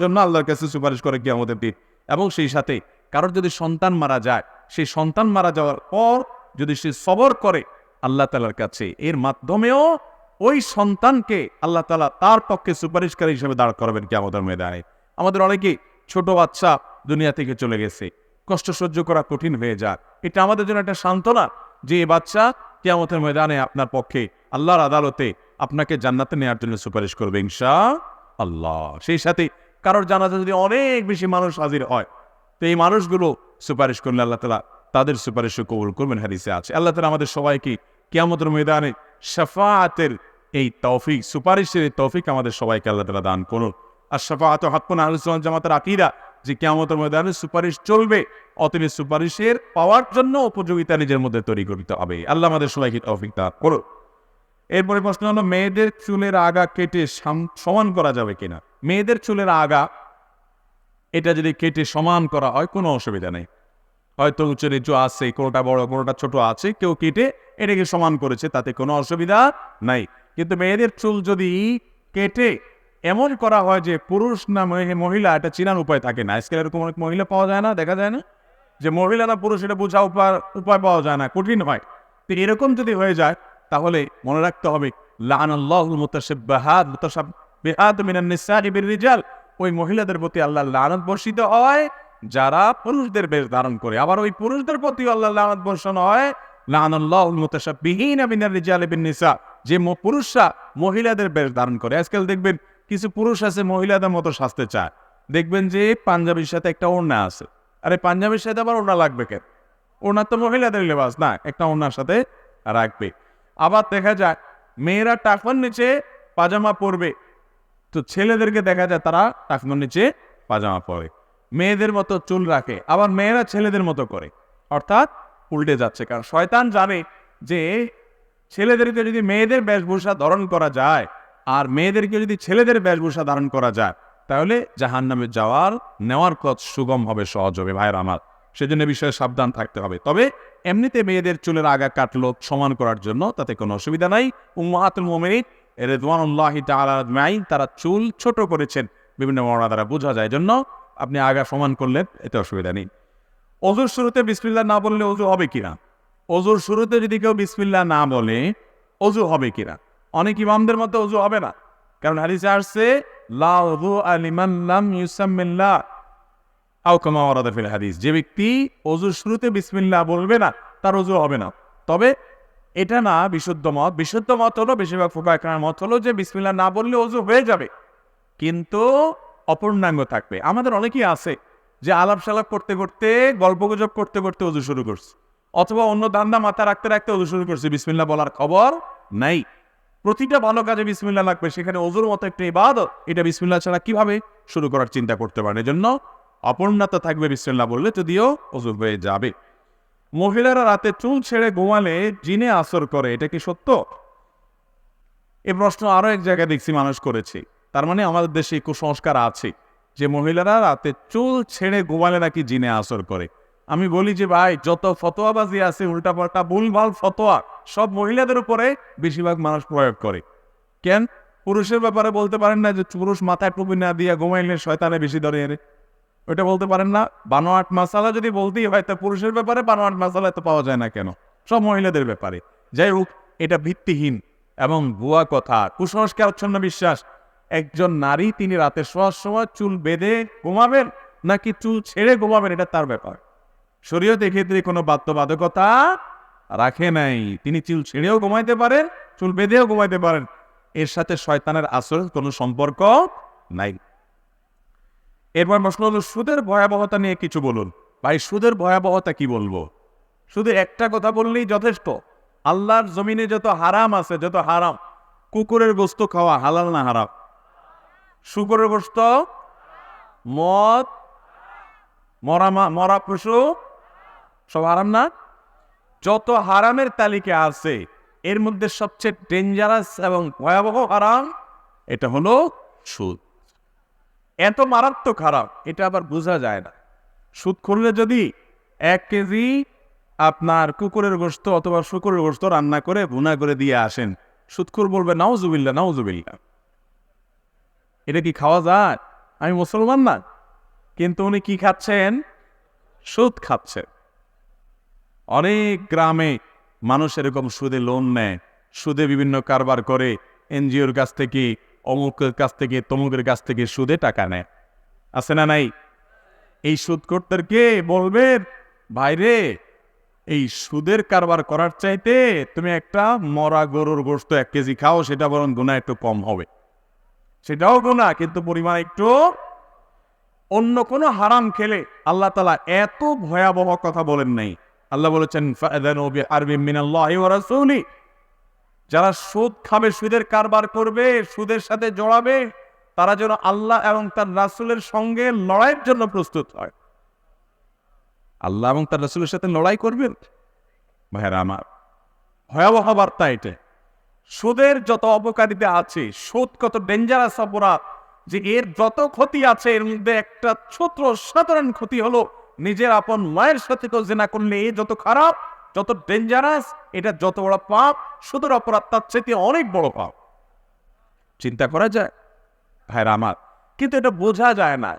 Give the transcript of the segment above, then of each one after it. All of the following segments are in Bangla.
জন্য আল্লাহর কাছে সুপারিশ করে কিয়ামতের দিন। এবং সেই সাথে কারোর যদি সন্তান মারা যায়, সেই সন্তান মারা যাওয়ার পর যদি সে সবর করে আল্লাহ তাআলার কাছে, এর মাধ্যমেও ওই সন্তানকে আল্লাহ তাআলা তার পক্ষে সুপারিশকারী হিসেবে দাঁড় করাবেন কিয়ামতের ময়দানে। আমাদের অনেকেই ছোট বাচ্চা দুনিয়া থেকে চলে গেছে, কষ্ট সহ্য করা কঠিন হয়ে যায়। এটা আমাদের জন্য একটা সান্ত্বনা যে এই বাচ্চা কিয়ামতের ময়দানে আপনার পক্ষে আল্লাহর আদালতে আপনাকে জান্নাতে নেওয়ার জন্য সুপারিশ করবে ইনশাআল্লাহ। সেই সাথে কারোর জানাজা যদি অনেক বেশি মানুষ হাজির হয়, তো এই মানুষগুলো সুপারিশ করলে আল্লাহ তাআলা তাদের সুপারিশও কবুল করবেন, হাদিসে আছে। আল্লাহ তাআলা আমাদের সবাইকে কিয়ামতের ময়দানে শাফাআতের এই তৌফিক, সুপারিশের এই তৌফিক আমাদের সবাইকে আল্লাহ তাআলা দান করুন। আর শাফাআতু হাক্কুন, আহলুস সুন্নাহ ওয়াল জামাতের আকীদা যে কিয়ামতের ময়দানে সুপারিশ চলবে, অতএব সুপারিশের পাওয়ার জন্য উপযোগিতা নিজের মধ্যে তৈরি করতে হবে। আল্লাহ আমাদের সবাইকে তৌফিক দান করুন। এরপরে প্রশ্ন হলো, মেয়েদের চুলের আগা কেটে সমান করা যাবে কিনা? মেয়েদের চুলের আগা এটা যদি কেটে সমান করা হয় কোনো অসুবিধা নেই। হয়তো উঁচু নিচু আছে, কোনোটা বড় কোনোটা ছোট আছে, কেউ কেটে এটাকে সমান করেছে, তাতে কোনো অসুবিধা নাই। কিন্তু মেয়েদের চুল যদি কেটে এমন করা হয় যে পুরুষ না মহিলা, এটা চেনার উপায় থাকে না। আজকাল এরকম অনেক মহিলা পাওয়া যায় না, দেখা যায় না যে মহিলা না পুরুষ, এটা বোঝা উপায় পাওয়া যায় না, কঠিন হয়। তো এরকম যদি হয়ে যায় তাহলে মনে রাখতে হবে লাআনাল্লাহুল মুতাশাব্বিহাত মিনান নিসাই বির-রিজাল, ওই মহিলাদের প্রতি আল্লাহ লানত বর্ষিত হয় যারা পুরুষদের বেশ ধারণ করে। আবার ওই পুরুষদের প্রতি আল্লাহ লানত বর্ষণ হয় লাআনাল্লাহুল মুতাশাব্বিহিনা মিনার-রিজালি বিন-নিসা, যে পুরুষরা মহিলাদের বেশ ধারণ করে। আজকাল দেখবেন কিছু পুরুষ আছে মহিলাদের মতো সাজতে চায়, দেখবেন যে পাঞ্জাবির সাথে একটা ওড়না আছে। আরে পাঞ্জাবির সাথে আবার ওড়না লাগবে কেন? ওড়না তো মহিলাদের লেবাস না, একটা ওড়নার সাথে রাখবে। আবার দেখা যায় মেয়েরা টাকমার নিচে পাজামা পরবে, তো ছেলেদেরকে দেখা যায় তারা টাকমার নিচে পাজামা পরে, মেয়েদের মতো চুল রাখে, আবার মেয়েরা ছেলেদের মতো করে, অর্থাৎ উল্টে যাচ্ছে। কারণ শয়তান জানে যে ছেলেদেরকে যদি মেয়েদের বেশভূষা ধারণ করা যায় আর মেয়েদেরকে যদি ছেলেদের বেশভূষা ধারণ করা যায়, তাহলে জাহান্নামে নেওয়ার পথ সুগম হবে, সহজ হবে। ভাইয়ের আমার, সেজন্য বিষয়ে সাবধান থাকতে হবে। তবে এমনিতে মেয়েদের চুলের আগা কাটলো সমান করার জন্য, তাতে কোনো অসুবিধা নাই। উম্মাহাতুল মুমিনিন রিদওয়ানুল্লাহি তাআলা আজমাইন তারা চুল ছোট করেছেন, বিভিন্ন বর্ণনা দ্বারা বোঝা যায়, জন্য আপনি আগা সমান করলেন, এতে অসুবিধা নেই। ওযুর শুরুতে বিসমিল্লাহ না বললে ওযু হবে কিনা? ওযুর শুরুতে যদি কেউ বিসমিল্লাহ না বলে ওযু হবে কিনা? অনেক ইমামদের মধ্যে ওযু হবে না, কারণ হাদিসে আসছে লা ওযুআ লিমান লাম ইউসাম্মিল্লাহ আও কামা ওয়ারাদা ফিল হাদিস, যে ব্যক্তি ওযুর শুরুতে বিসমিল্লাহ বলবে না তার ওযু হবে না। তবে এটা না বিশুদ্ধ মত। বিশুদ্ধ মত হলো, বেশিরভাগ ফুকাহায়ে কেরামের মত হলো যে বিসমিল্লাহ না বললে ওযু হয়ে যাবে, কিন্তু অপূর্ণাঙ্গ থাকবে। আমাদের অনেকেই আছে যে আলাপ সালাপ করতে করতে, গল্পগুজব করতে করতে ওযু শুরু করছে, অথবা অন্য ধান্দা মাথা রাখতে রাখতে ওযু শুরু করছে, বিসমিল্লাহ বলার খবর নাই। প্রতিটা ভালো কাজে বিসমিল্লাহ লাগবে, সেখানে ওযুর মতো একটা ইবাদত, এটা বিসমিল্লাহ ছাড়া কিভাবে শুরু করার চিন্তা করতে পারেন? এজন্য অপূর্ণতা থাকবে বিসমিল্লাহ বললে, যদিও ওযু হয়ে যাবে। মহিলারা রাতে চুল ছেড়ে ঘুমালে জিনে আসর করে, এটা কি সত্য? এই প্রশ্ন আরো এক জায়গায় দেখছি মানুষ করেছে। তার মানে আমাদের দেশে কুসংস্কার আছে যে মহিলারা রাতে চুল ছেড়ে ঘুমালে নাকি জিনে আসর করে। আমি বলি যে ভাই, যত ফতোয়াবাজি আছে, উল্টাপাল্টা ভুলভাল ফতোয়া, সব মহিলাদের উপরে বেশিরভাগ মানুষ প্রয়োগ করে। কেন? পুরুষের ব্যাপারে বলতে পারেন না যে পুরুষ মাথায় টুপি না দিয়ে ঘুমাইলে শয়তানে বেশি ধরে এনে? ওইটা বলতে পারেন না? বানোয়াট মাসালা যদি বলতেই হয়, তা পুরুষের ব্যাপারে বানোয়াট মাসালা তো পাওয়া যায় না কেন? সব মহিলাদের ব্যাপারে। যাই হোক, এটা ভিত্তিহীন এবং ভুয়া কথা, কুসংস্কারচ্ছন্ন বিশ্বাস। একজন নারী তিনি রাতে শোয়ার সময় চুল বেঁধে ঘুমাবেন নাকি চুল ছেড়ে ঘুমাবেন, এটা তার ব্যাপার। শরীয়ত এক্ষেত্রে কোনো বাধ্যবাধকতা রাখে নাই। তিনি চুল ছেড়েও ঘুমাইতে পারেন, চুল বেঁধেও ঘুমাইতে পারেন, এর সাথে শয়তানের আসল কোনো সম্পর্ক নাই। এরপর প্রশ্ন হলো, সুদের ভয়াবহতা নিয়ে কিছু বলুন। ভাই, সুদের ভয়াবহতা কি বলবো? শুধু একটা কথা বললেই যথেষ্ট। আল্লাহর জমিনে যত হারাম আছে, যত হারাম, কুকুরের গোশত খাওয়া হালাল না হারাম? শুকরের গোশত, মদ, মরা পশু সব হারাম না? যত হারামের তালিকা আছে এর মধ্যে সবচেয়ে ডেঞ্জারাস এবং ভয়াবহ হারাম এটা হলো সুদ। এত মারাত্মক হারাম, এটা আবার বোঝা যায় না। সুদ করলে যদি 1 কেজি আপনার কুকুরের গোশত অথবা শুকরের গোশত রান্না করে ভুনা করে দিয়ে আসেন, সুদখোর বলবে নাউজুবিল্লাহ নাউজুবিল্লাহ। এটা কি খাওয়া যায়? আমি মুসলমান না, কিন্তু উনি কি খাচ্ছেন? সুদ খাচ্ছেন। অনেক গ্রামে মানুষ এরকম সুদে লোন নেয়, সুদে বিভিন্ন কারবার করে, এনজিওর কাছ থেকে, অমুকের কাছ থেকে, তমুকের কাছ থেকে সুদে টাকা নেয়। আছে না নাই? এই সুদখোরদেরকে বলবেন, ভাইরে, এই সুদের কারবার করার চাইতে তুমি একটা মরা গরুর গোশত 1 কেজি খাও, সেটা বরং গুনাহ একটু কম হবে। সেটাও গুনাহ, কিন্তু পরিমাণ একটু। অন্য কোনো হারাম খেলে আল্লাহ তাআলা এত ভয়াবহ কথা বলেন নাই। আল্লাহ বলেছেন, ফাআযানু বিহারবিম মিনাল্লাহি ওয়া রাসূলিহি, যারা সুদ খাবে, সুদের কারবার করবে, সুদের সাথে জড়াবে, তারা যেন আল্লাহ এবং তার রাসূলের সঙ্গে লড়াইয়ের জন্য প্রস্তুত হয়। আল্লাহ এবং তার রাসূলের সাথে লড়াই করবেন? ভাইরা আমার, ভয়াবহ বার্তা এটা। সুদের যত অপকারিতা আছে, সুদ কত ডেঞ্জারাস অপরাধ, যে এর যত ক্ষতি আছে, এর মধ্যে একটা ছোট্ট সাধারণ ক্ষতি হলো নিজের আপন মায়ের সাথে তো জিনা করলে এ যত খারাপ, যত ডেঞ্জারাস, এটা যত বড় পাপ, সুদের অপরাধ তার চাইতে অনেক বড় পাপ। চিন্তা করা যায় ভাইরা আমার, কিন্তু এটা বোঝা যায় না।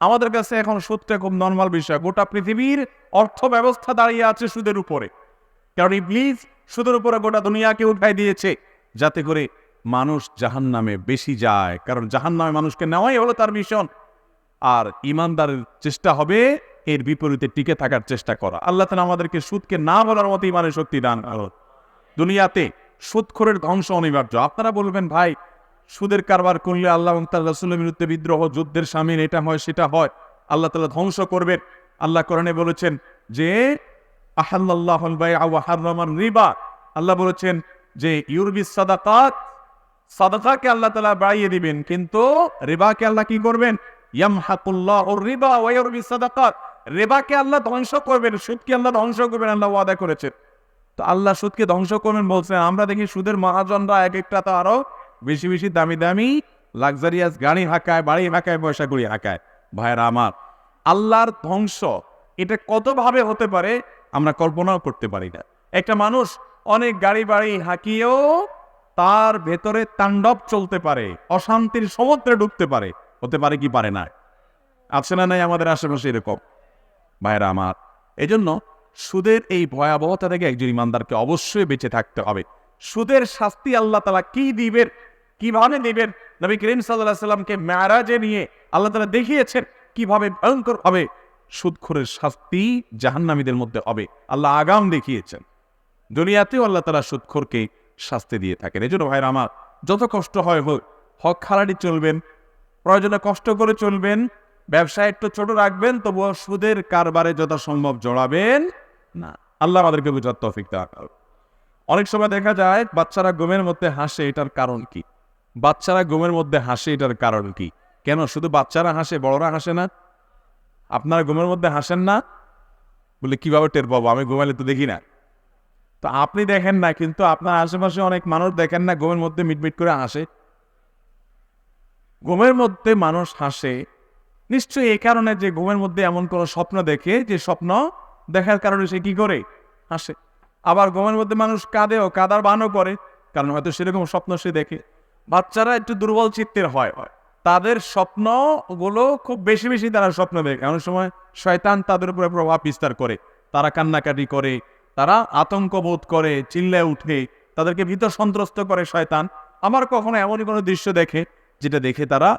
আমাদের কাছে এখন সুদটা খুব নর্মাল বিষয়। গোটা পৃথিবীর অর্থ ব্যবস্থা দাঁড়িয়ে আছে সুদের উপরে, কারণ ইবলিস সুদের উপরে গোটা দুনিয়াকে উঠাই দিয়েছে, যাতে করে মানুষ জাহান্নামে বেশি যায়, কারণ জাহান্নামে মানুষকে নেওয়াই হলো তার মিশন। আর ইমানদারের চেষ্টা হবে এর বিপরীতে টিকে থাকার চেষ্টা করা। আল্লাহ তাআলা আমাদেরকে সুদকে না বলার মতো ইমানের শক্তি দান করুন। দুনিয়াতে সুদখোরের ধ্বংস অনিবার্য। আপনারা বলবেন, ভাই, সুদের কারবার করলে আল্লাহ এবং তার রাসূলের বিরুদ্ধে বিদ্রোহ, যুদ্ধের শামিল, এটা হয় সেটা হয়, আল্লাহ তাআলা ধ্বংস করবেন। আল্লাহ কোরআনে বলেছেন যে আহাল্লাল্লাহুল বাই'a ওয়া হাররামার রিবা। আল্লাহ বলেছেন যে ইউরবিস সাদাকাত, সাদাকাকে আল্লাহ তাআলা বাড়িয়ে দিবেন, কিন্তু রিবাকে আল্লাহ কি করবেন? ইয়ামহাকুল্লাহুর রিবা ওয়া ইউরবিস সাদাকাত। রিবাকে আল্লাহ ধ্বংস করবেন, সুদকে আল্লাহ ধ্বংস করবেন, আল্লাহ ওয়াদা করেছেন। তো আল্লাহ সুদকে ধ্বংস করবেন বলছেন, আমরা দেখি সুদের মহাজনরা এক একটা তো আরো বেশি বেশি দামি দামি লাক্সারিয়াস গাড়ি হাঁকায়, বাড়ি হাঁকায়, পয়সা করি হাঁকায়। ভাইরা আমার, আল্লাহর ধ্বংস এটা কতভাবে হতে পারে আমরা কল্পনাও করতে পারি না। একটা মানুষ অনেক গাড়ি বাড়ি হাঁকিয়েও তার ভেতরে তাণ্ডব চলতে পারে, অশান্তির সমুদ্রে ডুবতে পারে। হতে পারে কি পারে না? আছে না নাই আমাদের আশেপাশে এরকম? ভাইরা আমার, এজন্য সুদের এই ভয়াবহতা থেকে একজন ইমানদারকে অবশ্যই বেঁচে থাকতে হবে। সুদের শাস্তি আল্লাহ তাআলা কি দিবেন, কিভাবে দিবেন, নবী করিম সাল্লাল্লাহু আলাইহি সাল্লামকে মেরাজে নিয়ে আল্লাহ তাআলা দেখিয়েছেন কিভাবে ভয়ঙ্কর হবে সুদখোরের শাস্তি জাহান্নামীদের মধ্যে হবে। আল্লাহ আগাম দেখিয়েছেন। দুনিয়াতেও আল্লাহ তাআলা সুদখোরকে শাস্তি দিয়ে থাকেন। এজন্য ভাইরা আমার, যত কষ্ট হয় হোক, হক হালালি চলবেন, প্রয়োজনে কষ্ট করে চলবেন, ব্যবসা একটু ছোট রাখবেন, তবুও সুদের কারবারে যত সম্ভব জড়াবেন না। আল্লাহ আমাদেরকে বুঝার তৌফিক দান করুন। অনেক সময় দেখা যায় বাচ্চারা ঘুমের মধ্যে হাসে, এটার কারণ কি? বাচ্চারা ঘুমের মধ্যে হাসে, এটার কারণ কি? কেন শুধু বাচ্চারা হাসে, বড়রা হাসে না? আপনারা ঘুমের মধ্যে হাসেন না? বলে কিভাবে টের পাবো? আমি ঘুমাইলে তো দেখি না। তো আপনি দেখেন না, কিন্তু আপনার আশেপাশে অনেক মানুষ দেখেন না ঘুমের মধ্যে মিটমিট করে হাসে? ঘুমের মধ্যে মানুষ হাসে নিশ্চয়ই এই কারণে যে ঘুমের মধ্যে এমন কোনো স্বপ্ন দেখে, যে স্বপ্ন দেখার কারণে সে কি করে? হাসে। আবার ঘুমের মধ্যে মানুষ কাঁদেও, কাঁদার বানও করে, কারণ হয়তো সেরকম স্বপ্ন সে দেখে। বাচ্চারা একটু দুর্বল চিত্তের হয়, তাদের স্বপ্নগুলো খুব বেশি বেশি তারা স্বপ্ন দেখে। অনেক সময় শয়তান তাদের উপরে প্রভাব বিস্তার করে, তারা কান্নাকাটি করে, তারা আতঙ্ক বোধ করে, চিল্লায় উঠে, তাদেরকে ভীত সন্ত্রস্ত করে শয়তান। আমার কখনো এমনই কোনো দৃশ্য দেখে যেটা দেখে তারা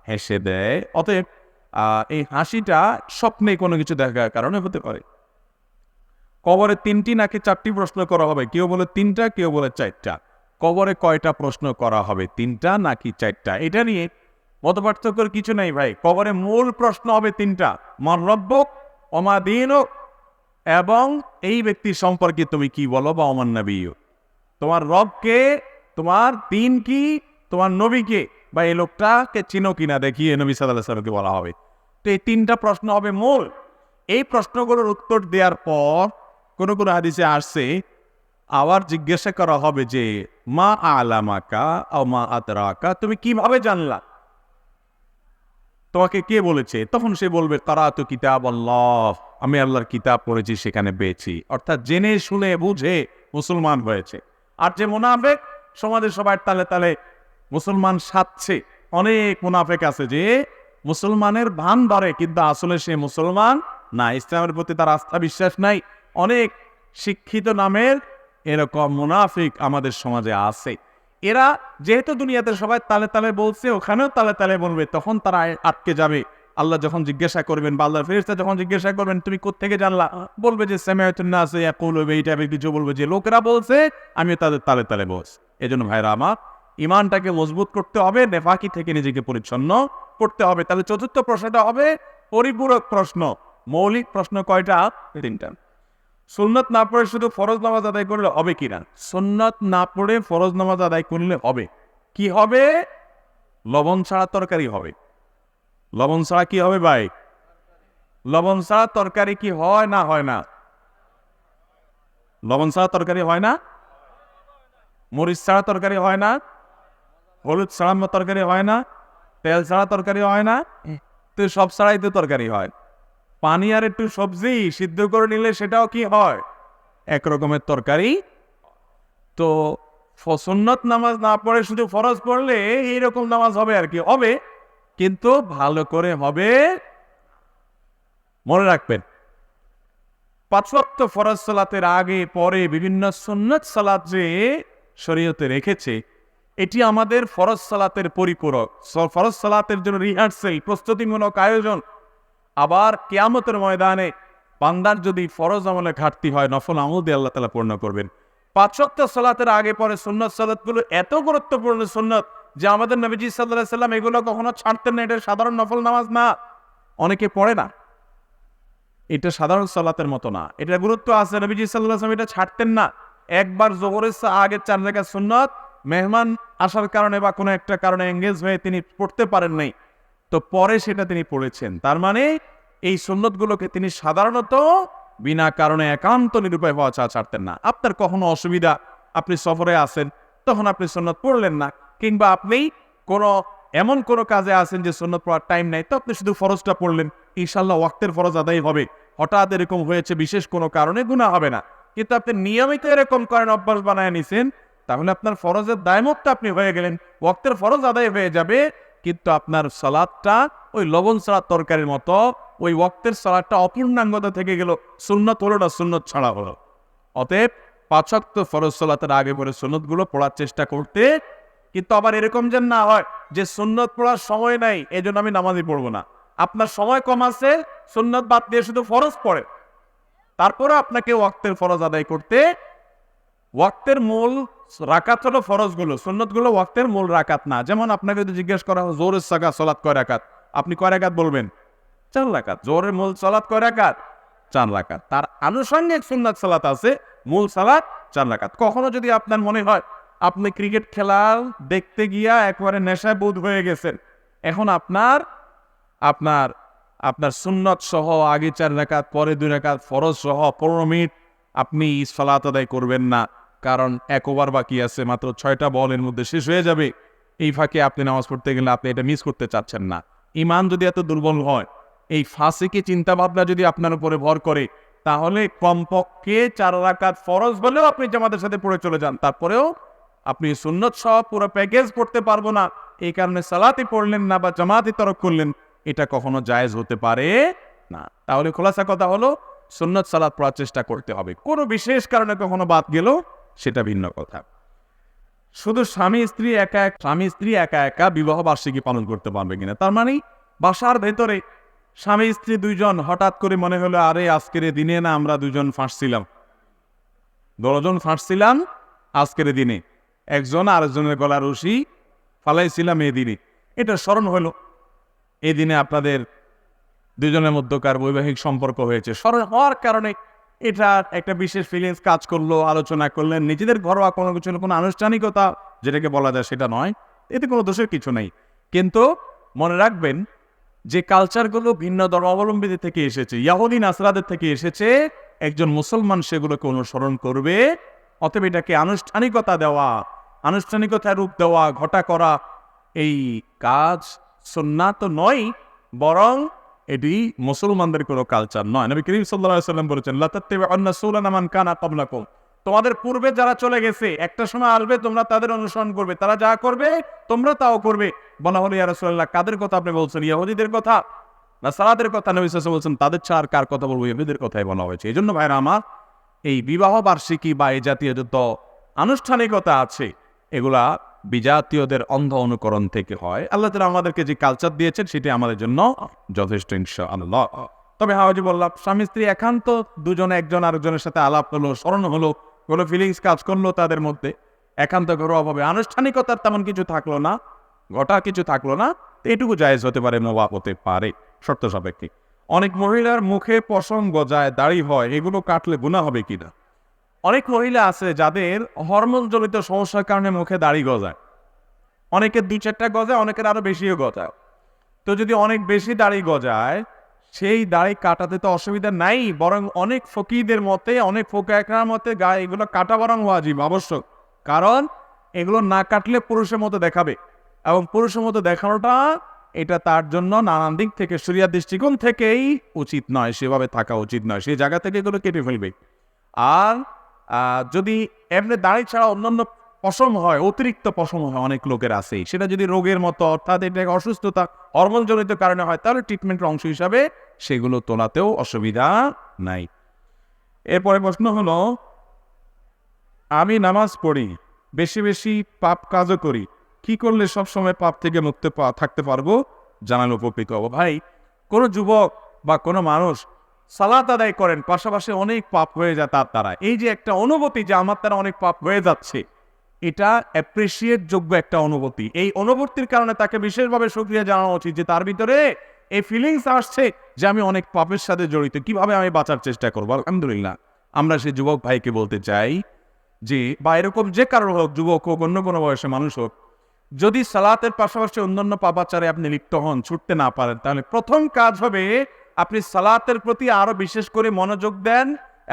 হেসে দেয়। অতএব এই হাসিটা স্বপ্নে কোনো কিছু দেখার কারণে হতে পারে। কবরে 3টি নাকি 4টি প্রশ্ন করা হবে, কেউ বলে 3টা, কেউ বলে 4টা। কবরে কয়টা প্রশ্ন করা হবে, 3টা নাকি 4টা? এটা নিয়ে মতপার্থক্যের কিছু নেই ভাই। কবরে মূল প্রশ্ন হবে 3টা, মান রব্বুক ওয়া মা দীনুক, এবং এই ব্যক্তি সম্পর্কে তুমি কি বলো, বা ওমান নবিয়্যুক, তোমার রবকে, তোমার দিন কি, তোমার নবীকে, বা এই লোকটাকে চিনো কিনা দেখিয়ে নবী সাল্লাল্লাহু আলাইহি ওয়াসাল্লামকে বলা হবে। তো এই 3টা প্রশ্ন হবে মূল। এই প্রশ্নগুলোর উত্তর দেওয়ার পর কোনো কোনো হাদিসে আসছে আবার জিজ্ঞাসা করা হবে যে মা আলামাকা আও মা আদরাকা, তুমি কিভাবে জানলা, তোমাকে কে বলেছে? তখন সে বলবে কারাতু কিতাবাল্লাহ, আমি আল্লাহর কিতাব পড়েছি, সেখানে পেয়েছি। অর্থাৎ জেনে শুনে বুঝে মুসলমান হয়েছে। আর যে মুনাফিক, সমাজের সবার তালে তালে মুসলমান সাজছে। অনেক মুনাফিক আছে যে মুসলমানের ভান ধরে, কিন্তু আসলে সে মুসলমান না, ইসলামের প্রতি তার আস্থা বিশ্বাস নাই। অনেক শিক্ষিত নামের এরকম মুনাফিক আমাদের সমাজে আছে। এরা যেহেতু দুনিয়াতে সবাই তালে তালে বলছে, ওখানেও তালে তালে বলবে, তখন তারা আটকে যাবে। আল্লাহ যখন জিজ্ঞাসা করবেন বা আল্লাহর ফেরেশতা যখন জিজ্ঞাসা করবেন তুমি কোত্থেকে জানলা, বলবে যে সামিআতুন নাস ইয়াকুলু, এই টাইপের কিছু বলবে যে লোকেরা বলছে, আমিও তাদের তালে তালে বলছি। এজন্য ভাইরা আমার, ইমানটাকে মজবুত করতে হবে, নেফাকি থেকে নিজেকে পরিচ্ছন্ন করতে হবে। তাহলে চতুর্থ প্রশ্নটা হবে পরিপূরক প্রশ্ন। মৌলিক প্রশ্ন কয়টা? 3টা। সুন্নত না পড়ে শুধু ফরজ নামাজ আদায় করলে হবে কিনা? সুন্নত না পড়ে ফরজ নামাজ আদায় করলে হবে। কি হবে? লবণ ছাড়া তরকারি হবে। লবণ ছাড়া কি হবে ভাই? লবণ ছাড়া তরকারি কি হয় না হয় না? লবণ ছাড়া তরকারি হয় না? মরিচ ছাড়া তরকারি হয় না? হলুদ ছাড়া তরকারি হয় না? তেল ছাড়া তরকারি হয় না? তো সব ছাড়াই তো তরকারি হয়। পানি আর একটু সবজি সিদ্ধ করে নিলে সেটাও কি হয়? এক রকমের তরকারি। তো সুন্নত নামাজ না পড়ে শুধু ফরজ পড়লে এইরকম নামাজ হবে আর কি, হবে, কিন্তু ভালো করে হবে। মনে রাখবেন, 5 ওয়াক্ত ফরজ সালাতের আগে পরে বিভিন্ন সুন্নত সালাত যে শরীয়তে রেখেছে, এটি আমাদের ফরজ সালাতের পরিপূরক। ফরজ সালাতের জন্য রিহার্সেল, প্রস্তুতিমূলক আয়োজন। আবার কিয়ামতের ময়দানে বান্দার যদি ফরজ আমলে ঘাটতি হয়, নফল আমল দিয়ে আল্লাহ তাআলা পূর্ণ করবেন। 5 ওয়াক্ত সালাতের আগে পরে সুন্নত সালাতগুলো এত গুরুত্বপূর্ণ সুন্নত যে আমাদের নবীজি সাল্লাল্লাহু আলাইহি সাল্লাম এগুলো কখনো ছাড়তেন না। এটা সাধারণ নফল নামাজ না, অনেকে পড়ে না। এটা সাধারণ সালাতের মতো না, এটা গুরুত্ব আছে। নবীজি সাল্লাল্লাহু আলাইহি ওয়াসাল্লাম এটা ছাড়তেন না। একবার যোহরের আগে 4 রাকাত সুন্নত মেহমান আসার কারণে বা কোনো একটা কারণে এঙ্গেজ হয়ে তিনি পড়তে পারেন নাই, তো পরে সেটা তিনি পড়েছেন। তার মানে এই সুন্নতগুলোকে তিনি সাধারণত বিনা কারণে একান্ত নিরুপায় হওয়া ছাড়তেন না। আপনার কখনো অসুবিধা, আপনি সফরে আছেন, তখন আপনি সুন্নত পড়লেন না, কিংবা আপনি এমন কোনো কাজে আছেন যে সুন্নত পড়ার টাইম নাই, তো আপনি শুধু ফরজটা পড়লেন, ইনশাআল্লাহ ওয়াক্তের ফরজ আদায় হবে। হঠাৎ এরকম হয়েছে বিশেষ কোনো কারণে, গুনাহ হবে না। কিন্তু আপনি নিয়মিত এরকম করেন, অভ্যাস বানায় নিছেন, তাহলে আপনার ফরজের দায়মুক্ত আপনি হয়ে গেলেন, ওয়াক্তের ফরজ আদায় হয়ে যাবে, কিন্তু আপনার সালাতটা ওই লবণ ছাড়া তরকারির মতো, ওই ওয়াক্তের সালাতটা অপূর্ণাঙ্গতা থেকে গেল, সুন্নত হলো না, সুন্নত ছাড়া হলো। অতএব 5 ওয়াক্ত ফরজ সালাতের আগে পরে সুন্নতগুলো পড়ার চেষ্টা করতে। কিন্তু আবার এরকম যেন না হয় যে সুন্নত পড়ার সময় নাই, এই জন্য আমি নামাজই পড়বো না। আপনার সময় কম আছে, সুন্নত বাদ দিয়ে শুধু ফরজ পড়ে, তারপরে আপনাকে ওয়াক্তের ফরজ আদায় করতে। ওয়াক্তের মূল রাকাত হলো ফরজগুলো, সুন্নতগুলো ওয়াক্তের মূল রাকাত না। যেমন আপনাকে যদি জিজ্ঞেস করা হয় জোহরের সালাত কয় রাকাত, আপনি কয় রাকাত বলবেন? 4 রাকাত। জোহরের মূল সালাত কয় রাকাত? 4 রাকাত। তার আনুষঙ্গিক সুন্নাত সালাত আছে, মূল সালাত 4 রাকাত। কখনো যদি আপনার মনে হয় আপনি ক্রিকেট খেলা দেখতে গিয়া একবারে নেশায় বুধ হয়ে গেছেন, এখন আপনার আপনার আপনার সুন্নত সহ আগে 4 রাকাত, পরে 2 রাকাত, ফরজ সহ 15 মিনিট আপনি সালাত আদায় করবেন না, কারণ 1 ওভার বাকি আছে, মাত্র 6টা বলের মধ্যে শেষ হয়ে যাবে। এই ফাঁকে আপনি নামাজ পড়তে গেলে আপনি এটা মিস করতে চাচ্ছেন না। ইমান যদি এত দুর্বল হয়, এই ফাসিকি চিন্তা ভাবনা যদি আপনার উপরে ভর করে, তাহলে কমপক্ষে 4 রাকাত ফরজ হলেও আপনি জামাতের সাথে পড়ে চলে যান, তারপরেও আপনি সুন্নত সহ পুরো প্যাকেজ পড়তে পারবো না, এই কারণে সালাতই পড়লেন না বা জামাতই তরক করলেন, এটা কখনো জায়েজ হতে পারে না। তাহলে খোলাসা কথা হলো, সুন্নত সালাত পড়ার চেষ্টা করতে হবে। কোনো বিশেষ কারণে কখনো বাদ গেল সেটা ভিন্ন কথা। শুধু স্বামী স্ত্রী একা একা বিবাহ বার্ষিকী পালন করতে পারবে কিনা, তার মানে বাসার ভেতরে স্বামী স্ত্রী 2 জন হঠাৎ করে মনে হলো, আরে আজকের দিনে না আমরা 2 জন ফাঁসছিলাম, 10 জন ফাঁসছিলাম আজকের দিনে, একজন আরেকজনের গলা রশি ফালাইছিলাম এই দিনে, এটা স্মরণ হলো। এই দিনে আপনাদের 2 জনের মধ্যকার বৈবাহিক সম্পর্ক হয়েছে, স্মরণ হওয়ার কারণে এটা একটা বিশেষ ফিলিংস কাজ করলো, আলোচনা করলেন, নিজেদের ঘরোয়া কোনো কিছু, কোনো আনুষ্ঠানিকতা যেটাকে বলা যায় সেটা নয়, এতে কোনো দোষের কিছু নেই। কিন্তু মনে রাখবেন যে কালচারগুলো ভিন্ন ধর্মাবলম্বীদের থেকে এসেছে, ইয়াহুদি নাসরাদের থেকে এসেছে, একজন মুসলমান সেগুলোকে অনুসরণ করবে। অতএব এটাকে আনুষ্ঠানিকতা দেওয়া, আনুষ্ঠানিকতার রূপ দেওয়া, ঘটা করা, এই কাজ সুন্নাত তো নয়, বরং এটি মুসলমানদের কোনো কালচার নয়। নবী করিম সাল্লাল্লাহু আলাইহি ওয়াসাল্লাম বলেছেন, লা তাত্তাবিউন্না সুনানা মান কানা ক্বাবলাকুম, তোমাদের পূর্বে যারা চলে গেছে একটা সময় আসবে তোমরা তাদের অনুসরণ করবে, তারা যা করবে তোমরা তাও করবে। বলা হলো ইয়া রাসূলুল্লাহ কাদের কথা আপনি বলছেন, ইহুদীদের কথা না সালাতের কথা? নবী সাল্লাল্লাহু আলাইহি ওয়াসাল্লাম বলছেন তাদের ছাড়া কার কথা বলবো, ইহুদীদের কথাই বলা হয়েছে। এই জন্য ভাইরা আমার, এই বিবাহ বার্ষিকী বা এই জাতীয় যত আনুষ্ঠানিকতা আছে এগুলা বিজাতীয়দের অন্ধ অনুকরণ থেকে হয়। আল্লাহ তাআলা আমাদেরকে যে কালচার দিয়েছেন সেটি আমাদের জন্য যথেষ্ট ইনশাআল্লাহ। তবে হ্যাঁ, যে বললাম, স্বামী স্ত্রী একান্ত দুজনে একজন আরেকজনের সাথে আলাপ হলো, স্মরণ হলো, কোনো ফিলিংস কাজ করলো তাদের মধ্যে, একান্ত ঘরোয়া ভাবে আনুষ্ঠানিকতার তেমন কিছু থাকলো না, ঘটা কিছু থাকলো না, তো এটুকু জায়েজ হতে পারে, নওয়া হতে পারে শর্ত সাপেক্ষে। অনেক মহিলার মুখে পশম গজায়, দাড়ি হয়, এগুলো কাটলে গুনাহ হবে কিনা? অনেক মহিলা আছে যাদের হরমোন জনিত সমস্যার কারণে মুখে দাড়ি গজায়, অনেকের 2-4টা গজায়, অনেকের আরো বেশিও গজায়। তো যদি অনেক বেশি দাড়ি গজায়, সেই দাড়ি কাটাতে তো অসুবিধা নাই, বরং অনেক ফকিদের মতে, অনেক ফোকাহার মতে গায়ে এগুলো কাটা বরং ওয়াজিব, আবশ্যক। কারণ এগুলো না কাটলে পুরুষের মতো দেখাবে, এবং পুরুষের মতো দেখানোটা এটা তার জন্য নানান দিক থেকে, শরিয়া দৃষ্টিকোণ থেকেই উচিত নয়, সেভাবে থাকা উচিত নয়, সেই জায়গা থেকে এগুলো কেটে ফেলবে। আর যদি এমনি দাড়ি ছাড়া অন্যান্য পশম হয়, অতিরিক্ত পশম হয়, অনেক লোকের আছে, সেটা যদি রোগের মতো, অর্থাৎ এটা অসুস্থতা হরমোনজনিত কারণে হয়, তাহলে ট্রিটমেন্টের অংশ হিসাবে সেগুলো তোলাতেও অসুবিধা নাই। এরপরে প্রশ্ন হলো, আমি নামাজ পড়ি, বেশি বেশি পাপ কাজও করি, কি করলে সবসময় পাপ থেকে মুক্ত থাকতে পারবো? জানালে উপকৃত হবো। ভাই, কোনো যুবক বা কোনো মানুষ সালাত আদায় করেন, পাশাপাশি অনেক পাপ হয়ে যায় তার দ্বারা, এই যে একটা অনুভূতি যে আমার দ্বারা অনেক পাপ হয়ে যাচ্ছে, এটা অ্যাপ্রিসিয়েট যোগ্য একটা অনুভূতি। এই অনুভূতির কারণে তাকে বিশেষভাবে শুকরিয়া জানানো উচিত যে তার ভিতরে এই ফিলিংস আসছে যে আমি অনেক পাপের সাথে জড়িত, কিভাবে আমি বাঁচার চেষ্টা করবো। আলহামদুলিল্লাহ, আমরা সেই যুবক ভাইকে বলতে চাই যে, বা এরকম যে কারণ হোক, যুবক হোক, অন্য কোনো বয়সে মানুষ হোক, যদি সালাতের পাশাপাশি অন্যান্য পাপাচারে আপনি লিপ্ত হন, ছুটতে না পারেন, তাহলে প্রথম কাজ হবে আপনি সালাতের প্রতি আরো বিশেষ করে মনোযোগ দেন,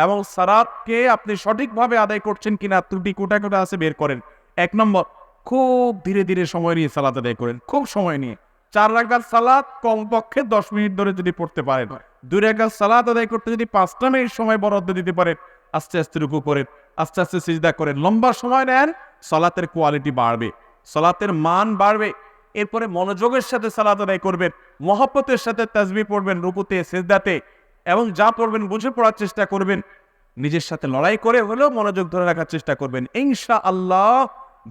এবং সালাতকে আপনি সঠিকভাবে আদায় করছেন কিনা ত্রুটি কোটা কোটা আছে বের করেন। 1 নম্বর, খুব ধীরে ধীরে সময় নিয়ে সালাত আদায় করেন, খুব সময় নিয়ে। 4 রাকাত সালাত কমপক্ষে 10 মিনিট ধরে যদি পড়তে পারেন, 2 রাকাত সালাত আদায় করতে যদি 5টা মিনিট সময় বরাদ্দ দিতে পারেন, আস্তে আস্তে রুকু করেন, আস্তে আস্তে সিজদা করেন, লম্বা সময় নেন, সালাতের কোয়ালিটি বাড়বে, সালাতের মান বাড়বে। এরপরে মনোযোগের সাথে সালাত আদায় করবেন, মহব্বতের সাথে তাসবিহ পড়বেন রুকুতে, সিজদাতে, এবং যা পড়বেন বুঝে পড়ার চেষ্টা করবেন, নিজের সাথে লড়াই করে হলেও মনোযোগ ধরে রাখার চেষ্টা করবেন। ইনশাআল্লাহ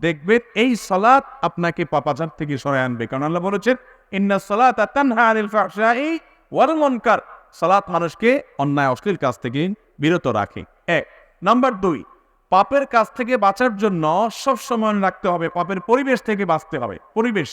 দেখবেন এই সালাত আপনাকে পাপাচার থেকে সরায় আনবে, কারণ আল্লাহ বলেছেন ইন্নাস সালাতা তানহা আনিল ফাহশাই ওয়াল মুনকার, সালাত মানুষকে অন্যায় অশ্লীল কাজ থেকে বিরত রাখে। 1 নাম্বার 2, পাপের কাজ থেকে বাঁচার জন্য সব সময় রাখতে হবে পাপের পরিবেশ থেকে বাঁচতে হবে। পরিবেশ,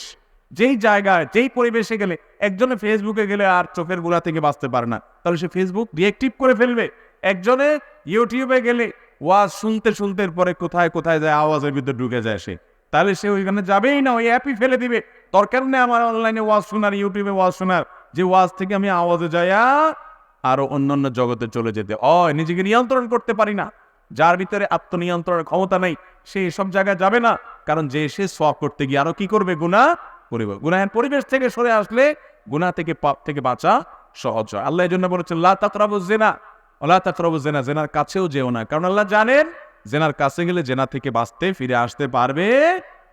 যেই জায়গায় যেই পরিবেশে গেলে, একজনে ফেসবুকে গেলে আর চোখের গোড়া থেকে বাঁচতে পারে না, তাহলে সে ফেসবুক ডিএক্টিভ করে ফেলবে। একজনে ইউটিউবে গেলে ওয়াজ শুনতে শুনতে পরে কোথায় কোথায় যায়, আওয়াজের ভিতরে ঢুকে যায় সে, তাহলে সে ওইখানে যাবেই না, ওই অ্যাপই ফেলে দিবে। দরকার নেই আমার অনলাইনে ওয়াজ শোনার, ইউটিউবে ওয়াজ শোনার, যে ওয়াজ থেকে আমি আওয়াজে যাইয়া আরো অন্যান্য জগতে চলে যেতে নিজেকে নিয়ন্ত্রণ করতে পারি না। যার ভিতরে আত্মনিয়ন্ত্রণের ক্ষমতা নেই, সে এসব জায়গায় যাবে না, কারণ যে সে সওয়াব করতে গিয়ে আরো কি করবে, গুনাহ করবে। গুনাহের পরিবেশ থেকে সরে আসলে গুনাহ থেকে, পাপ থেকে বাঁচা সহজ হয়। আল্লাহ এই জন্য বলেছেন লা তাকরাবুজ জিনা ওয়ালা তাকরাবুজ জিনা, জেনার কাছেও যেও না, কারণ আল্লাহ জানেন জেনার কাছে গেলে জেনা থেকে বাঁচতে ফিরে আসতে পারবে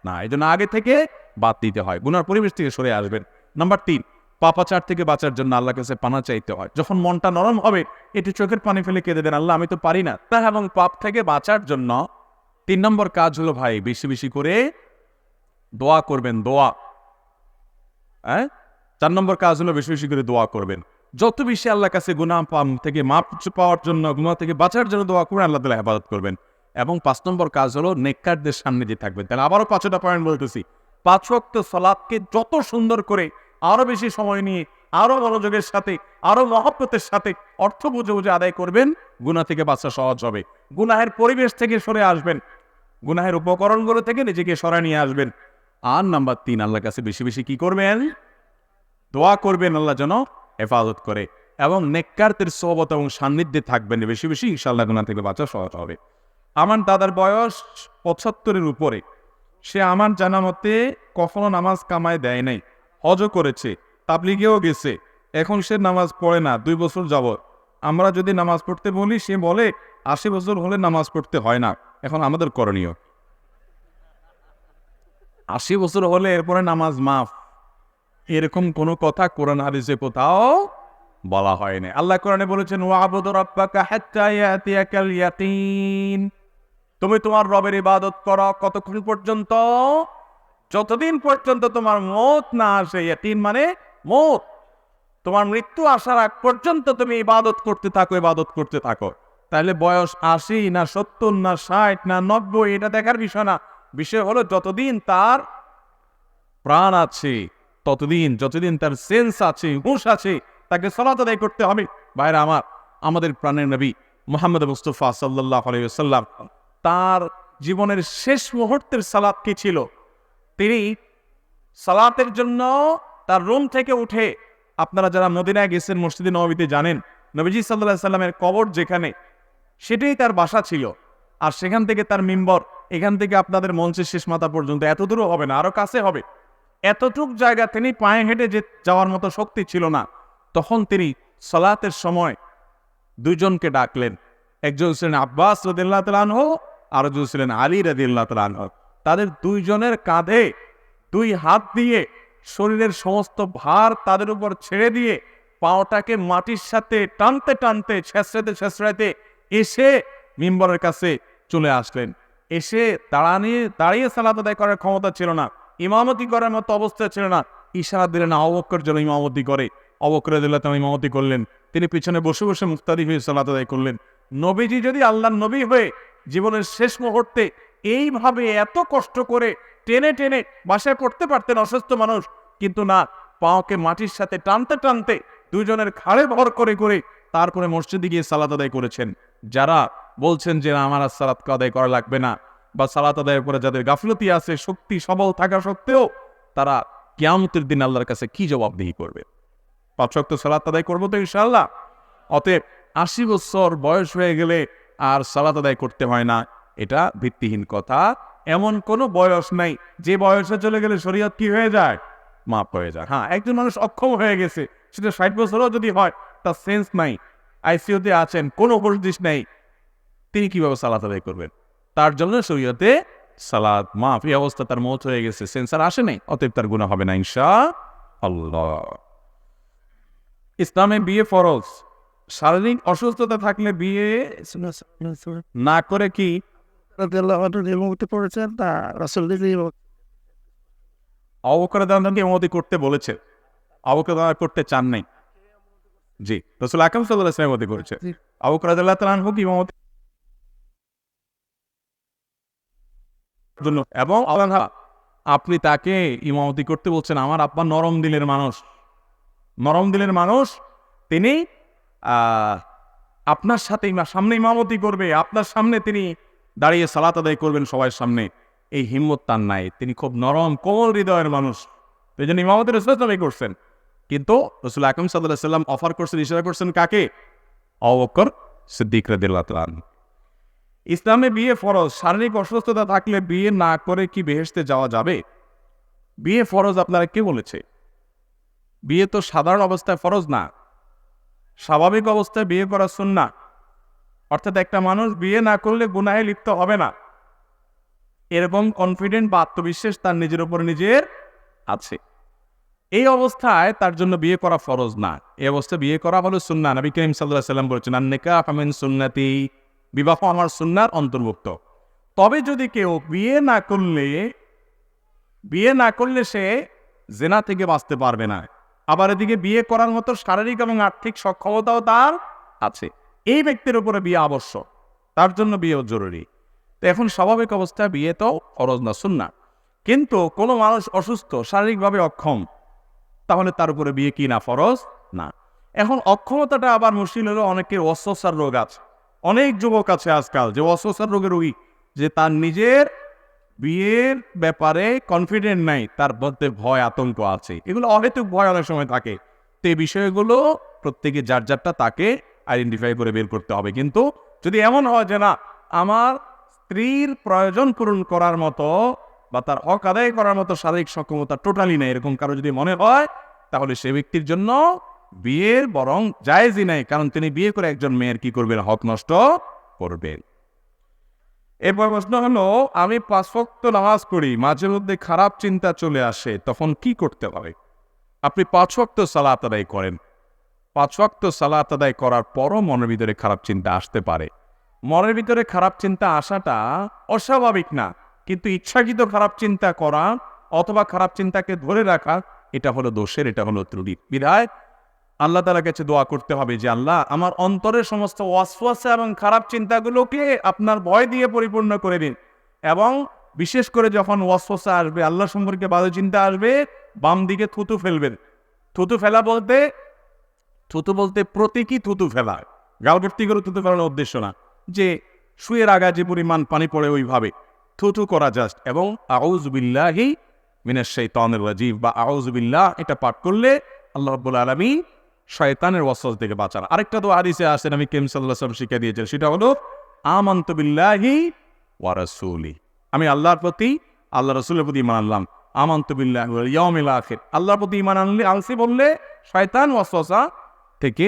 না, এই জন্য আগে থেকে বাদ দিতে হয়, গুনার পরিবেশ থেকে সরে আসবেন। নাম্বার 3, পাপাচার থেকে বাঁচার জন্য আল্লাহর কাছে পানা চাইতে হয়। যখন মনটা নরম হবে, একটু চোখের পানি ফেলে কেঁদে দেন, আল্লাহ আমি তো পারি না। এবং পাপ থেকে বাঁচার জন্য 3 নম্বর কাজ হলো ভাই, বেশি বেশি করে দোয়া করবেন, দোয়া। 4 নম্বর কাজ হলো বেশি বেশি করে দোয়া করবেন। যত বেশি আল্লাহর কাছে গুনাহ থেকে মাপ পাওয়ার জন্য, গুনাহ থেকে বাঁচার জন্য দোয়া করবেন, আল্লাহ তাআলা হেফাজত করবেন। এবং 5 নম্বর কাজ হলো নেককারদের সামনে যে থাকবেন। তাহলে আবারও 5টা পয়েন্ট বলতেছি। 5 ওয়াক্ত সালাতকে যত সুন্দর করে, আরো বেশি সময় নিয়ে, আরো মনোযোগের সাথে, আরো মহব্বতের সাথে, অর্থ বুঝে বুঝে আদায় করবেন, গুনাহ থেকে বাঁচা সহজ হবে। গুনাহের পরিবেশ থেকে সরে আসবেন, গুনাহের উপকরণগুলো থেকে নিজেকে সরায় নিয়ে আসবেন। আর নাম্বার 3, আল্লাহর কাছে বেশি বেশি কি করবেন, দোয়া করবেন, আল্লাহ যেন হেফাজত করে, এবং নেককারদের সোহবত এবং সান্নিধ্যে থাকবেন বেশি বেশি, ইনশাআল্লাহ গুনাহ থেকে বাঁচা সহজ হবে। আমার দাদার বয়স 75-এর উপরে, সে আমার জানা মতে কখনো নামাজ কামায় দেয় নাই, হজও করেছে, তাবলিগেও গেছে, এখন সে নামাজ পড়ে না 2 বছর যাবত। আমরা যদি নামাজ পড়তে বলি সে বলে 80 বছর হলে নামাজ পড়তে হয় না। এখন আমাদের করণীয় 80 বছর হলে এরপরে নামাজ মাফ, এরকম কোনো কথা কোরআন হাদিসে কোথাও বলা হয়নি। আল্লাহ কোরআনে বলেছেন ওয়াবুদু রাব্বাকা হাত্তা ইয়াতিয়াকাল ইয়াকিন, তুমি তোমার রবের ইবাদত করো কতক্ষণ পর্যন্ত? যতদিন পর্যন্ত তোমার মওত না আসে। ইয়াকিন মানে মওত, তোমার মৃত্যু আসার আগ পর্যন্ত তুমি ইবাদত করতে থাকো, ইবাদত করতে থাকো। তাহলে বয়স 80 না 70 না 60 না 90 এটা দেখার বিষয় না। বিষয় হলো যতদিন তার প্রাণ আছে ততদিন, যতদিন তার সেন্স আছে, হুঁশ আছে, তাকে সালাত আদায় করতে হবে। ভাইরা আমার, আমাদের প্রাণের নবী মুহাম্মদ মুস্তাফা সাল্লাল্লাহু আলাইহি ওয়াসাল্লাম তার জীবনের শেষ মুহূর্তের সালাত কি ছিল? তিনি সালাতের জন্য তার রুম থেকে উঠে, আপনারা যারা মদিনায় গেছেন মসজিদে নববীতে জানেন, নবীজি সাল্লাল্লাহু আলাইহি সাল্লামের কবর যেখানে, সেটাই তার বাসা ছিল। আর সেখান থেকে তার মিম্বর, এখান থেকে আপনাদের মঞ্চের শেষ মাথা পর্যন্ত, এত দূরও হবে না, আরো কাছে হবে। এতটুক জায়গা তিনি পায়ে হেঁটে যাওয়ার মতো শক্তি ছিল না। তখন তিনি সালাতের সময় দুইজনকে ডাকলেন। একজন ছিলেন আব্বাস রাদিয়াল্লাহু তাআলা আনহু, আর একজন ছিলেন আলী রাদিয়াল্লাহু তাআলা আনহু। তাদের দুইজনের কাঁধে দুই হাত দিয়ে শরীরের সমস্ত ভার তাদের উপর ছেড়ে দিয়ে পাওটাকে মাটির সাথে টানতে টানতে, ছেঁচড়াতে ছেঁচড়াতে এসে মিম্বরের কাছে চলে আসলেন। এসে দাঁড়িয়ে সালাত আদায় করার ক্ষমতা ছিল না, ইমামতি করার মতো অবস্থা ছিল না। ইশারা দিলেন আবু বকর যেন ইমামতি করে। আবু বকর রাদিয়াল্লাহু তাআলা ইমামতি করলেন। তিনি পিছনে বসে বসে মুক্তাদি হয়ে সালাত আদায় করলেন। নবীজি যদি আল্লাহর নবী হয়ে জীবনের শেষ মুহূর্তে এইভাবে এত কষ্ট করে টেনে টেনে বাসায় পড়তে পারতেন, অসুস্থ মানুষ, কিন্তু না, পাওকে মাটির সাথে টানতে টানতে দুইজনের ঘাড়ে ভর করে করে তারপরে মসজিদে গিয়ে সালাত আদায় করেছেন। যারা বলছেন যে আমার আর সালাত আদায় করা লাগবে না, বা সালাত আদায়ের পরে যাদের গাফলতি আছে, শক্তি সবল থাকা সত্ত্বেও, তারা কিয়ামতের দিন আল্লাহর কাছে কি জবাবদিহি করবে? 5 ওয়াক্ত সালাত আদায় করবো তো ইনশাআল্লাহ। অতএব 80 বছর বয়স হয়ে গেলে আর সালাত আদায় করতে হয় না, এটা ভিত্তিহীন কথা। এমন কোনো বয়স নাই যে বয়সে চলে গেলে শরীয়ত কি হয়ে যায়? মাপ হয়ে যায়। হ্যাঁ, একজন মানুষ অক্ষম হয়ে গেছে, সেটা 60 বছরও যদি হয়, তার সেন্স নাই, আইসিইউতে আছেন, কোনো উপদেশ নেই, তিনি কিভাবে সালাত আদায় করবেন? তার জন্য শরীয়তে সালাত মাফ। এই অবস্থা তার মওত হয়ে গেছে, সেন্সার আসে নাই, অতএব তার গুনাহ হবে না ইনশাআল্লাহ। ইসলামে বিয়ে ফরজ। শারীরিক অসুস্থতা থাকলে বিয়ে না করে কি পড়েছেন তা রাসূল আবু বকর রাদিয়াল্লাহু আনহু ইমামতি করতে বলেছে, আবু বকর রাদিয়াল্লাহু আনহু করতে চান নাই। জি, রাসূল আকরাম সাল্লাল্লাহু আলাইহি ওয়াসাল্লাম ইমামতি করেছে। আবু বকর রাদিয়াল্লাহু তাআলা আনহু কি ইমামতি জন্য, এবং আপনি তাকে ইমামতি করতে বলছেন। আমার আব্বা নরম দিলের মানুষ, নরম দিলের মানুষ, তিনি আপনার সাথে সামনে ইমামতি করবে, আপনার সামনে তিনি দাঁড়িয়ে সালাত আদায় করবেন সবার সামনে, এই হিম্মত তার নাই। তিনি খুব নরম কোমল হৃদয়ের মানুষ, এই জন্য ইমামতি রাসূল সাল্লাল্লাহু আলাইহি ওয়াসাল্লাম করছেন। কিন্তু রাসূল আকরাম সাল্লাল্লাহু আলাইহি ওয়াসাল্লাম অফার করছেন, ইশারা করছেন কাকে? আবু বকর সিদ্দিক রাদিয়াল্লাহু তাআলা আনহু। ইসলামে বিয়ে ফরজ। শারীরিক অসুস্থতা থাকলে বিয়ে না করে কি বেহেশতে যাওয়া যাবে? বিয়ে ফরজ আপনারা কে বলেছে? বিয়ে তো সাধারণ অবস্থায় ফরজ না, স্বাভাবিক অবস্থায় বিয়ে করা সুন্নাহ। অর্থাৎ একটা মানুষ বিয়ে না করলে গুনাহে লিপ্ত হবে না, এরকম কনফিডেন্ট বা আত্মবিশ্বাস তার নিজের উপর নিজের আছে। এই অবস্থায় তার জন্য বিয়ে করা ফরজ না, এই অবস্থায় বিয়ে করা হলো সুন্নাহ। নবী করিম সাল্লাল্লাহু আলাইহি ওয়াসাল্লাম বলেছেন আন-নিকাহু মিন সুন্নতি, বিবাহ আমার সুন্নাহর অন্তর্ভুক্ত। তবে যদি কেউ বিয়ে না করলে সে জিনা থেকে বাঁচতে পারবে না, আবার এদিকে বিয়ে করার মতো শারীরিক এবং আর্থিক সক্ষমতাও তার আছে, এই ব্যক্তির উপরে বিয়ে আবশ্যক, তার জন্য বিয়েও জরুরি। তো এখন স্বাভাবিক অবস্থায় বিয়ে তো ফরজ না, সুন্নাহ। কিন্তু কোনো মানুষ অসুস্থ, শারীরিকভাবে অক্ষম, তাহলে তার উপরে বিয়ে কি না? ফরজ না। এখন অক্ষমতাটা আবার মুশকিল হলো, অনেকের ওয়াসওয়াসার রোগ আছে। অনেক যুবক আছে আজকাল যে ওয়াসওয়াসার রোগের রোগী, যে তার নিজের বিয়ের ব্যাপারে কনফিডেন্ট নাই, তার মধ্যে ভয় আতঙ্ক আছে। এগুলো অহেতুক ভয় অনেক সময় থাকে। তো এই বিষয়গুলো প্রত্যেকে যার যারটা তাকে আইডেন্টিফাই করে বের করতে হবে। কিন্তু যদি এমন হয় যে না, আমার স্ত্রীর প্রয়োজন পূরণ করার মতো বা তার হক আদায় করার মতো শারীরিক সক্ষমতা টোটালি নেই, এরকম কারো যদি মনে হয়, তাহলে সে ব্যক্তির জন্য বিয়ের বরং জায়েজই নাই, কারণ তিনি বিয়ে করে একজন মেয়ের কি করবেন, হক নষ্ট করবেন। এরপর প্রশ্ন হলো, আমি 5 ওয়াক্ত নামাজ পড়ি, মাঝে মধ্যে খারাপ চিন্তা চলে আসে, তখন কি করতে হবে? আপনি 5 ওয়াক্ত সালাত আদায় করেন, 5 ওয়াক্ত সালাত আদায় করার পরও মনের ভিতরে খারাপ চিন্তা আসতে পারে। মনের ভিতরে খারাপ চিন্তা আসাটা অস্বাভাবিক না, কিন্তু ইচ্ছাকৃত খারাপ চিন্তা করা অথবা খারাপ চিন্তাকে ধরে রাখা, এটা হলো দোষের, এটা হলো ত্রুটি। বিধায় আল্লাহ তাআলার কাছে দোয়া করতে হবে যে আল্লাহ, আমার অন্তরের সমস্ত ওয়াসওয়াসা এবং খারাপ চিন্তাগুলোকে আপনার ভয় দিয়ে পরিপূর্ণ করে দিন। এবং বিশেষ করে যখন ওয়াসওয়াসা আসবে, আল্লাহ সম্পর্কে বাজে চিন্তা আসবে, বাম দিকে থুতু ফেলবেন। থুতু ফেলা বলতে, থুতু বলতে প্রতীকী থুতু ফেলা, গাল ভর্তি করে থুতু ফেলার উদ্দেশ্য না, যে শুয়ের আগা যে পরিমাণ পানি পড়ে ওইভাবে থুতু করা জাস্ট। এবং আউযু বিল্লাহি মিনাশ শাইতানির রাজিম বা আউযু বিল্লাহ, এটা পাঠ করলে আল্লাহ রাব্বুল আলামিন শয়তানের ওয়াসওয়াস থেকে বাঁচান। আরেকটা তো হাদিসে আছে, নবী করিম সাল্লাল্লাহু আলাইহি ওয়াসাল্লাম শিক্ষা দিয়েছেন, সেটা হলো আমানতু বিল্লাহি ওয়া রাসূলি, আমি আল্লাহর প্রতি, আল্লাহ রাসূলের প্রতি ঈমান আনলাম। আমানতু বিল্লাহি ওয়াল ইয়াউমিল আখির, আল্লাহর প্রতি ঈমান আনছি বললে শয়তান ওয়াসওয়াসা থেকে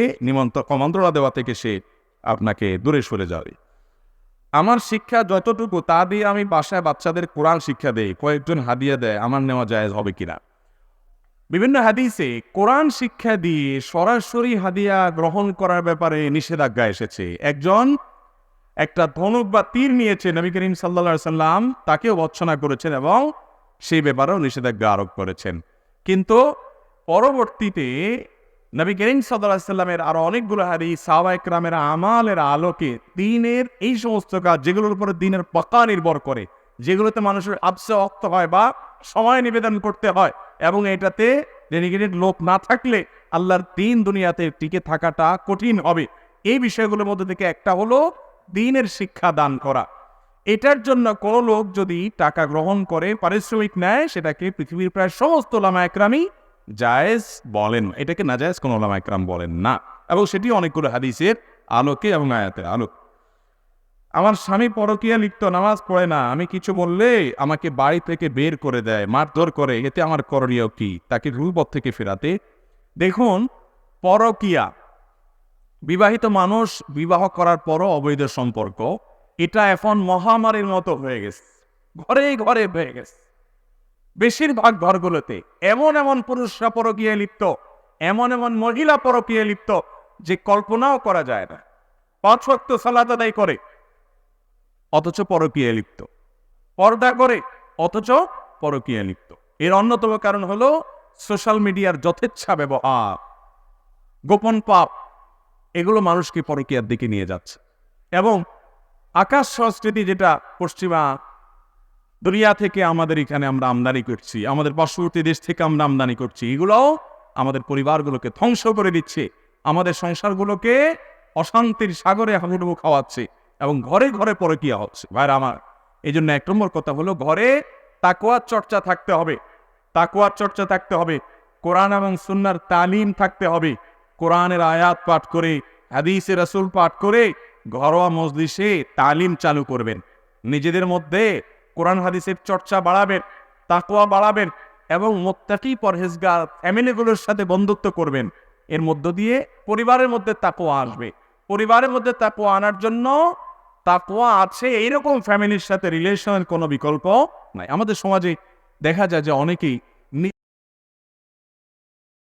মন্ত্রণা দেওয়া থেকে সে আপনাকে দূরে সরে যাবে। আমার শিক্ষা যতটুকু তা দিয়ে আমি বাসায় বাচ্চাদের কোরআন শিক্ষা দেই, কয়েকজন হাদিয়া দেয়, আমার নেওয়া জায়েজ হবে কিনা? বিভিন্ন হাদিসে কোরআন শিক্ষা দিয়ে সরাসরি হাদিয়া গ্রহণ করার ব্যাপারে নিষেধাজ্ঞা এসেছে। একজন একটা ধনুক বা তীর নিয়েছে, নবী করিম সাল্লাল্লাহু আলাইহি সাল্লাম তাকেও ভর্ৎসনা করেছেন এবং সেই ব্যাপারেও নিষেধাজ্ঞা আরোপ করেছেন। কিন্তু পরবর্তীতে নবী করিম সাল্লাল্লাহু আলাইহি সাল্লামের আরো অনেকগুলো হাদিস, সাহাবায়ে কেরামের আমালের আলোকে দ্বীনের এই সমস্ত কাজ যেগুলোর উপরে দ্বীনের পাকা নির্ভর করে, যেগুলোতে মানুষের আবসে অক্ত হয় বা সময় নিবেদন করতে হয়, এবং এটাতে ডেডিকেটেড লোক না থাকলে আল্লাহর দ্বীন দুনিয়াতে টিকে থাকাটা কঠিন হবে, এই বিষয়গুলোর মধ্যে থেকে একটা হলো দ্বীনের শিক্ষা দান করা। এটার জন্য কোনো লোক যদি টাকা গ্রহণ করে, পারিশ্রমিক নেয়, সেটাকে পৃথিবীর প্রায় সমস্ত উলামায়ে কেরামই জায়েজ বলেন, এটাকে নাজায়েজ কোনো উলামায়ে কেরাম বলেন না, এবং সেটি অনেকগুলো হাদিসের আলোকে এবং আয়াতের আলোকে। আমার স্বামী পরকীয়া লিপ্ত, নামাজ পড়ে না, আমি কিছু বললে আমাকে বাড়ি থেকে বের করে দেয়, মারধর করে, এতে আমার করণীয় কি, তাকে রূপথ থেকে ফেরাতে? দেখুন, পরকীয়া, বিবাহিত মানুষ বিবাহ করার পরও অবৈধ সম্পর্ক, এটা এখন মহামারীর মতো হয়ে গেছে, ঘরে ঘরে হয়ে গেছে। বেশিরভাগ ঘরগুলোতে এমন এমন পুরুষরা পরকীয়ায় লিপ্ত, এমন এমন মহিলা পরকীয়ায় লিপ্ত যে কল্পনাও করা যায় না। 5 ওয়াক্ত সালাত আদায় করে অথচ পরকীয়ায় লিপ্ত, পর্দা করে অথচ পরকীয়ায় লিপ্ত। এর অন্যতম কারণ হলো সোশ্যাল মিডিয়ার যথেচ্ছা ব্যবহার, গোপন পাপ, এগুলো মানুষকে পরকীয়ার দিকে নিয়ে যাচ্ছে। এবং আকাশ সংস্কৃতি, যেটা পশ্চিমা দুনিয়া থেকে আমাদের এখানে আমরা আমদানি করছি, আমাদের পার্শ্ববর্তী দেশ থেকে আমরা আমদানি করছি, এগুলোও আমাদের পরিবারগুলোকে ধ্বংস করে দিচ্ছে, আমাদের সংসারগুলোকে অশান্তির সাগরে হাবুডুবু খাওয়াচ্ছে, এবং ঘরে ঘরে পরকীয়া হচ্ছে। ভাইরা আমার, এই জন্য 1 নম্বর কথা হলো, ঘরে তাকওয়ার চর্চা থাকতে হবে, তাকওয়ার চর্চা থাকতে হবে, কোরআন এবং সুন্নাহর তালিম থাকতে হবে। কোরআনের আয়াত পাঠ করে, হাদিসে রাসূল পাঠ করে ঘরোয়া মজলিসে তালিম চালু করবেন, নিজেদের মধ্যে কোরআন হাদিসের চর্চা বাড়াবেন, তাকওয়া বাড়াবেন, এবং মুত্তাকি পরহেজগার ফ্যামিলিগুলোর সাথে বন্ধুত্ব করবেন। এর মধ্য দিয়ে পরিবারের মধ্যে তাকওয়া আসবে। পরিবারের মধ্যে তাকওয়া আনার জন্য তাকওয়া আছে এইরকম ফ্যামিলির সাথে রিলেশনের কোনো বিকল্প নাই। আমাদের সমাজে দেখা যায় যে অনেকেই